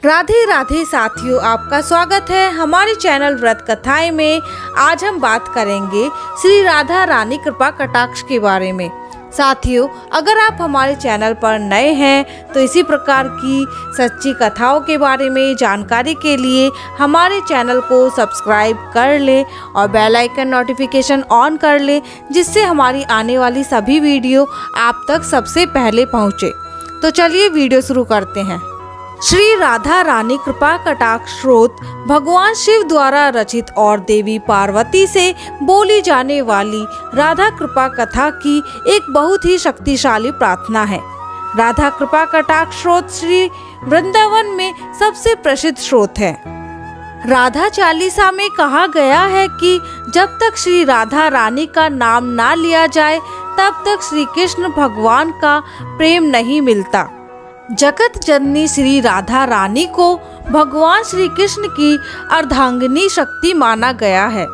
राधे राधे साथियों, आपका स्वागत है हमारे चैनल व्रत कथाएं में। आज हम बात करेंगे श्री राधा रानी कृपा कटाक्ष के बारे में। साथियों, अगर आप हमारे चैनल पर नए हैं तो इसी प्रकार की सच्ची कथाओं के बारे में जानकारी के लिए हमारे चैनल को सब्सक्राइब कर लें और बेल आइकन नोटिफिकेशन ऑन कर लें, जिससे हमारी आने वाली सभी वीडियो आप तक सबसे पहले पहुँचे। तो चलिए वीडियो शुरू करते हैं। श्री राधा रानी कृपा कटाक्ष स्रोत भगवान शिव द्वारा रचित और देवी पार्वती से बोली जाने वाली राधा कृपा कथा की एक बहुत ही शक्तिशाली प्रार्थना है। राधा कृपा कटाक्ष स्रोत श्री वृंदावन में सबसे प्रसिद्ध स्रोत है। राधा चालीसा में कहा गया है कि जब तक श्री राधा रानी का नाम ना लिया जाए तब तक श्री कृष्ण भगवान का प्रेम नहीं मिलता। जगत जननी श्री राधा रानी को भगवान श्री कृष्ण की अर्धांगिनी शक्ति माना गया है।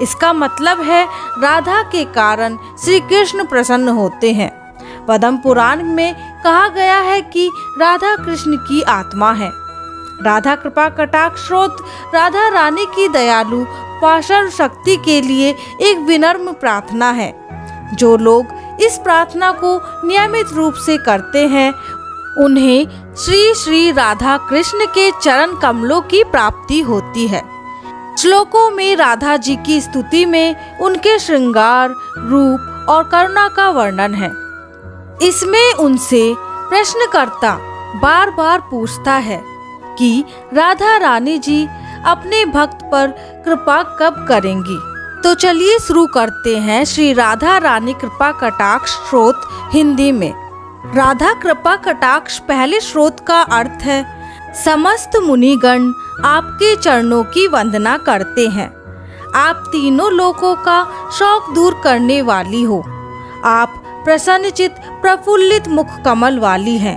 इसका मतलब है राधा के कारण श्री कृष्ण प्रसन्न होते हैं। पद्म पुराण में कहा गया है कि राधा कृष्ण की आत्मा है। राधा कृपा कटाक्ष स्रोत राधा रानी की दयालु पाषाण शक्ति के लिए एक विनम्र प्रार्थना है। जो लोग इस प्रार्थना को नियमित रूप से करते हैं उन्हें श्री श्री राधा कृष्ण के चरण कमलों की प्राप्ति होती है। श्लोकों में राधा जी की स्तुति में उनके श्रृंगार, रूप और करुणा का वर्णन है। इसमें उनसे प्रश्नकर्ता बार बार पूछता है कि राधा रानी जी अपने भक्त पर कृपा कब करेंगी। तो चलिए शुरू करते हैं श्री राधा रानी कृपा कटाक्ष स्रोत हिंदी में। राधा कृपा कटाक्ष पहले स्रोत का अर्थ है, समस्त मुनिगण आपके चरणों की वंदना करते हैं। आप तीनों लोकों का शौक दूर करने वाली हो। आप प्रसन्नचित प्रफुल्लित मुख कमल वाली हैं।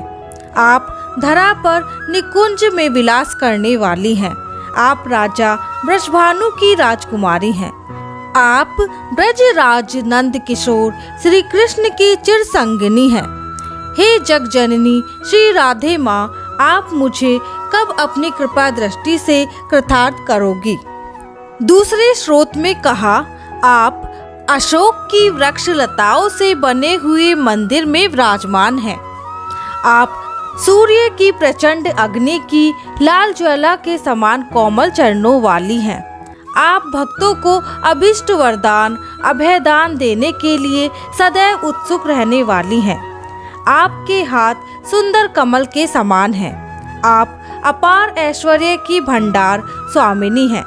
आप धरा पर निकुंज में विलास करने वाली हैं। आप राजा वृषभानु की राजकुमारी हैं। आप ब्रजराज नंद किशोर श्री कृष्ण की चिर संगिनी हैं। हे जग जननी श्री राधे माँ, आप मुझे कब अपनी कृपा दृष्टि से कृतार्थ करोगी। दूसरे स्रोत में कहा, आप अशोक की वृक्ष लताओं से बने हुए मंदिर में विराजमान हैं। आप सूर्य की प्रचंड अग्नि की लाल ज्वाला के समान कोमल चरणों वाली हैं। आप भक्तों को अभिष्ट वरदान अभयदान देने के लिए सदैव उत्सुक रहने वाली हैं। आपके हाथ सुंदर कमल के समान हैं। आप अपार ऐश्वर्य की भंडार स्वामिनी हैं।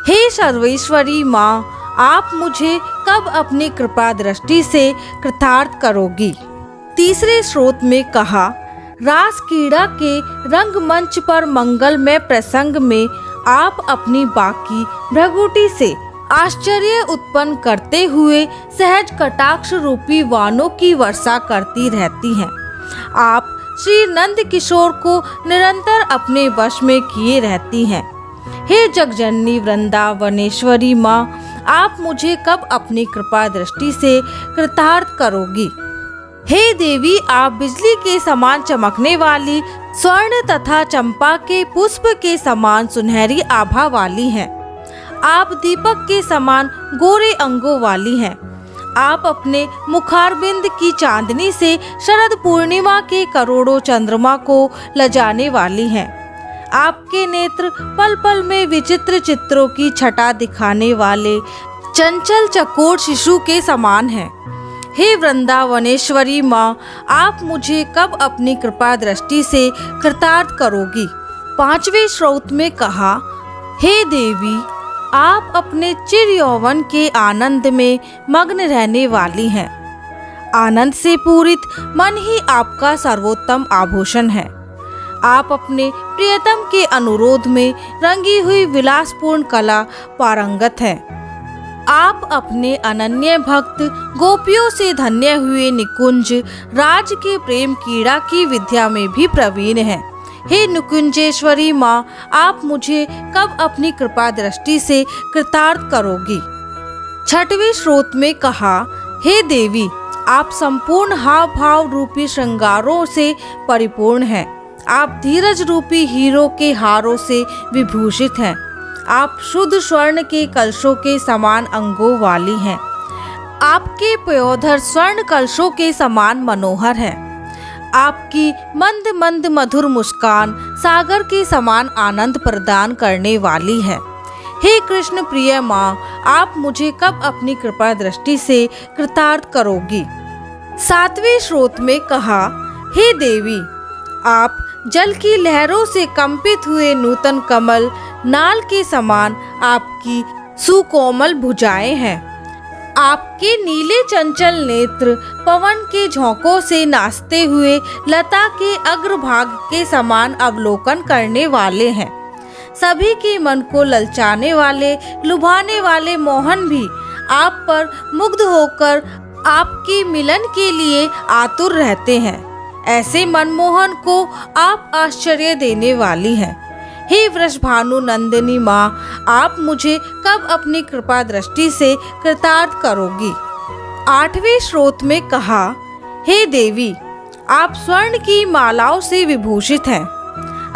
हे सर्वेश्वरी माँ, आप मुझे कब अपनी कृपा दृष्टि से कृतार्थ करोगी। तीसरे स्रोत में कहा, रास क्रीड़ा के रंगमंच पर मंगलमय प्रसंग में आप अपनी बाकी भ्रगुटी से आश्चर्य उत्पन्न करते हुए सहज कटाक्ष रूपी वाणों की वर्षा करती रहती हैं। आप श्री नंद किशोर को निरंतर अपने वश में किए रहती हैं। हे जगजननी वृंदावनेश्वरी माँ, आप मुझे कब अपनी कृपा दृष्टि से कृतार्थ करोगी। हे देवी, आप बिजली के समान चमकने वाली, स्वर्ण तथा चंपा के पुष्प के समान सुनहरी आभा वाली हैं। आप दीपक के समान गोरे अंगों वाली हैं। आप अपने मुखारबिंद की चांदनी से शरद पूर्णिमा के करोड़ों चंद्रमा को लजाने वाली हैं। आपके नेत्र पल पल में विचित्र चित्रों की छटा दिखाने वाले चंचल चकोर शिशु के समान हैं। हे वृंदावनेश्वरी माँ, आप मुझे कब अपनी कृपा दृष्टि से कृतार्थ करोगी। पांचवें स्रोत में कहा, हे देवी, आप अपने चिर यौवन के आनंद में मग्न रहने वाली हैं। आनंद से पूरित मन ही आपका सर्वोत्तम आभूषण है। आप अपने प्रियतम के अनुरोध में रंगी हुई विलासपूर्ण कला पारंगत हैं। आप अपने अनन्य भक्त गोपियों से धन्य हुए निकुंज राज के प्रेम क्रीड़ा की विद्या में भी प्रवीण हैं। हे निकुंजेश्वरी माँ, आप मुझे कब अपनी कृपा दृष्टि से कृतार्थ करोगी। छठवें स्रोत में कहा, हे देवी, आप संपूर्ण हाव भाव रूपी श्रृंगारों से परिपूर्ण हैं। आप धीरज रूपी हीरो के हारों से विभूषित हैं। आप शुद्ध स्वर्ण के कलशों के समान अंगों वाली हैं। आपके पयोधर स्वर्ण कलशों के समान मनोहर हैं। आपकी मंद मंद मधुर मुस्कान सागर के समान आनंद प्रदान करने वाली है। हे कृष्ण प्रिय माँ, आप मुझे कब अपनी कृपा दृष्टि से कृतार्थ करोगी। 7वें श्लोक में कहा, हे देवी, आप जल की लहरों से कंपित हुए नूतन कमल नाल के समान आपकी सुकोमल भुजाएं हैं। आपके नीले चंचल नेत्र पवन के झोंकों से नाचते हुए लता के अग्रभाग के समान अवलोकन करने वाले हैं। सभी के मन को ललचाने वाले, लुभाने वाले मोहन भी आप पर मुग्ध होकर आपके मिलन के लिए आतुर रहते हैं। ऐसे मनमोहन को आप आश्चर्य देने वाली हैं। हे वृषभानु नंदिनी माँ, आप मुझे कब अपनी कृपा दृष्टि से कृतार्थ करोगी। 8वें श्लोक में कहा, हे देवी, आप स्वर्ण की मालाओं से विभूषित हैं।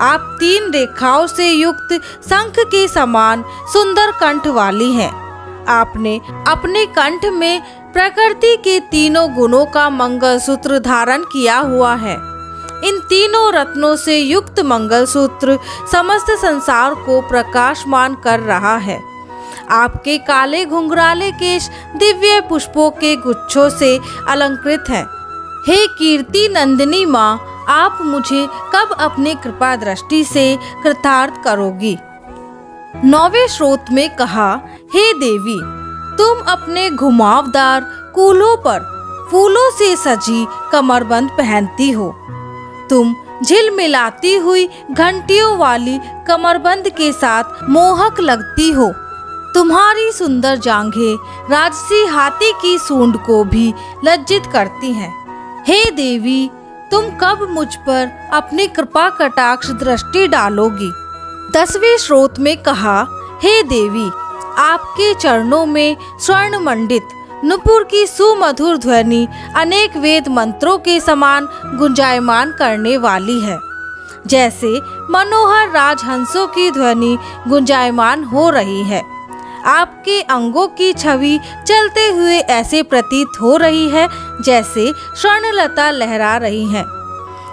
आप 3 रेखाओं से युक्त शंख के समान सुंदर कंठ वाली हैं। आपने अपने कंठ में प्रकृति के तीनों गुणों का मंगलसूत्र धारण किया हुआ है। इन तीनों रत्नों से युक्त मंगलसूत्र समस्त संसार को प्रकाशमान कर रहा है। आपके काले घुंघराले केश दिव्य पुष्पों के गुच्छों से अलंकृत हैं। हे कीर्ति नंदिनी माँ, आप मुझे कब अपनी कृपा दृष्टि से कृतार्थ करोगी। 9वें श्लोक में कहा, हे देवी, तुम अपने घुमावदार कूलों पर फूलों से सजी कमरबंद पहनती हो। तुम झिलमिलाती हुई घंटियों वाली कमरबंद के साथ मोहक लगती हो। तुम्हारी सुंदर जांघें राजसी हाथी की सूंड को भी लज्जित करती हैं। हे देवी, तुम कब मुझ पर अपनी कृपा कटाक्ष दृष्टि डालोगी। 10वें श्लोक में कहा, हे देवी, आपके चरणों में स्वर्ण मंडित नुपुर की सुमधुर ध्वनि अनेक वेद मंत्रों के समान गुंजायमान करने वाली है। जैसे मनोहर राजहंसों की ध्वनि गुंजायमान हो रही है। आपके अंगों की छवि चलते हुए ऐसे प्रतीत हो रही है जैसे स्वर्णलता लहरा रही है।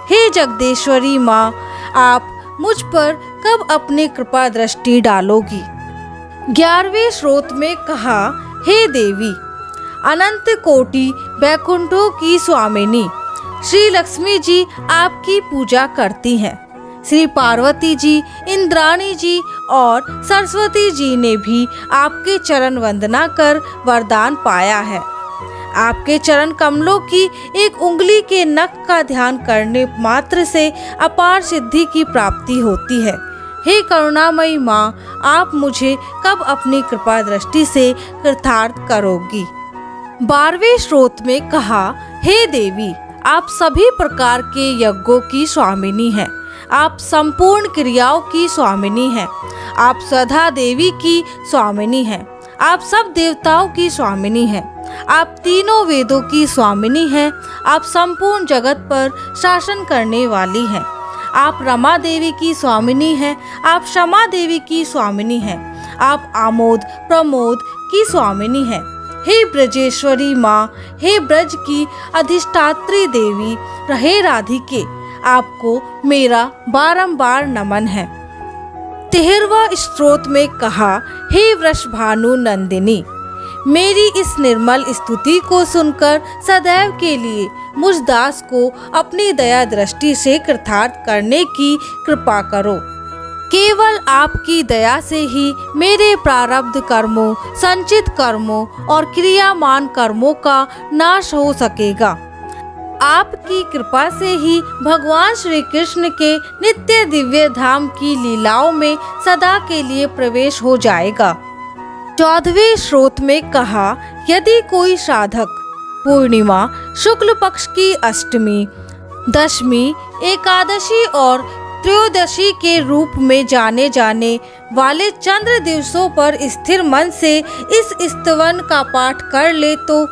हे जगदेश्वरी माँ, आप मुझ पर कब अपनी कृपा दृष्टि डालोगी। 11वें श्लोक में कहा, हे देवी, अनंत कोटि बैकुंठों की स्वामिनी श्री लक्ष्मी जी आपकी पूजा करती हैं। श्री पार्वती जी, इंद्राणी जी और सरस्वती जी ने भी आपके चरण वंदना कर वरदान पाया है। आपके चरण कमलों की एक उंगली के नख का ध्यान करने मात्र से अपार सिद्धि की प्राप्ति होती है। हे करुणामयी माँ, आप मुझे कब अपनी कृपा दृष्टि से कृतार्थ करोगी। 12वें श्लोक में कहा, हे देवी, आप सभी प्रकार के यज्ञों की स्वामिनी हैं। आप संपूर्ण क्रियाओं की स्वामिनी हैं। आप सदा देवी की स्वामिनी हैं। आप सब देवताओं की स्वामिनी हैं। आप तीनों वेदों की स्वामिनी हैं। आप संपूर्ण जगत पर शासन करने वाली हैं। आप रमा देवी की स्वामिनी हैं। आप क्षमा देवी की स्वामिनी हैं। आप आमोद प्रमोद की स्वामिनी हैं। हे ब्रजेश्वरी माँ, हे ब्रज की अधिष्ठात्री देवी, हे राधिके, आपको मेरा बारंबार नमन है। 13वां श्लोक में कहा, हे वृषभानु नंदिनी, मेरी इस निर्मल स्तुति को सुनकर सदैव के लिए मुझ दास को अपनी दया दृष्टि से कृतार्थ करने की कृपा करो। केवल आपकी दया से ही मेरे प्रारब्ध कर्मों, संचित कर्मों और क्रियामान कर्मों का नाश हो सकेगा। आपकी कृपा से ही भगवान श्री कृष्ण के नित्य दिव्य धाम की लीलाओं में सदा के लिए प्रवेश हो जाएगा। 14वें श्लोक में कहा, यदि कोई साधक पूर्णिमा, शुक्ल पक्ष की अष्टमी, दशमी, एकादशी और त्रयोदशी के रूप में जाने वाले चंद्र दिवसों पर स्थिर मन से इस स्तवन का पाठ कर ले तो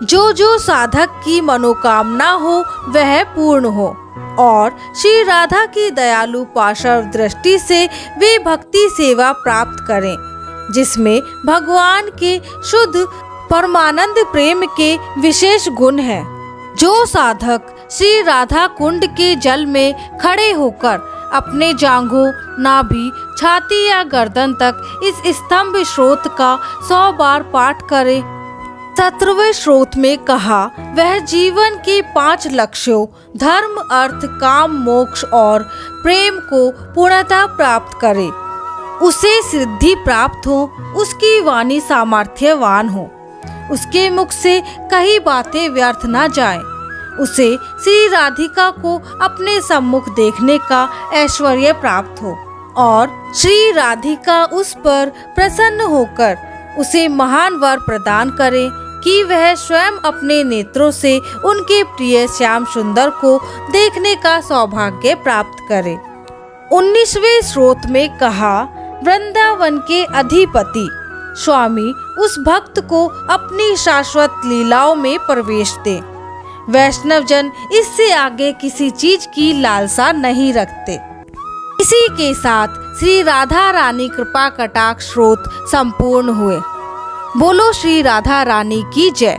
जो साधक की मनोकामना हो वह पूर्ण हो और श्री राधा की दयालु पार्श्व दृष्टि से वे भक्ति सेवा प्राप्त करें, जिसमें भगवान के शुद्ध परमानंद प्रेम के विशेष गुण हैं। जो साधक श्री राधा कुंड के जल में खड़े होकर अपने जांघों, नाभि, छाती या गर्दन तक इस स्तंभ स्रोत का 100 बार पाठ करे, 17वें स्रोत में कहा, वह जीवन के 5 लक्ष्यों धर्म, अर्थ, काम, मोक्ष और प्रेम को पूर्णतः प्राप्त करे, उसे सिद्धि प्राप्त हो, उसकी वाणी सामर्थ्यवान हो, उसके मुख से कही बातें व्यर्थ न जाएं, उसे श्री राधिका को अपने सम्मुख देखने का ऐश्वर्य प्राप्त हो और श्री राधिका उस पर प्रसन्न होकर उसे महान वर प्रदान करे कि वह स्वयं अपने नेत्रों से उनके प्रिय श्याम सुंदर को देखने का सौभाग्य प्राप्त करे। 19वें स्रोत में कहा, वृंदावन के अधिपति स्वामी उस भक्त को अपनी शाश्वत लीलाओं में प्रवेश दे। वैष्णव जन इससे आगे किसी चीज की लालसा नहीं रखते। इसी के साथ श्री राधा रानी कृपा कटाक्ष स्रोत संपूर्ण हुए। बोलो श्री राधा रानी की जय।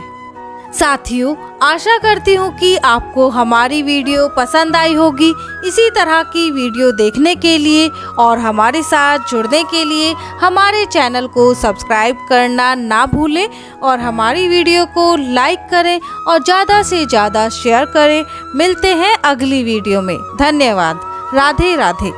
साथियों, आशा करती हूँ कि आपको हमारी वीडियो पसंद आई होगी। इसी तरह की वीडियो देखने के लिए और हमारे साथ जुड़ने के लिए हमारे चैनल को सब्सक्राइब करना ना भूलें और हमारी वीडियो को लाइक करें और ज़्यादा से ज़्यादा शेयर करें। मिलते हैं अगली वीडियो में। धन्यवाद। राधे राधे।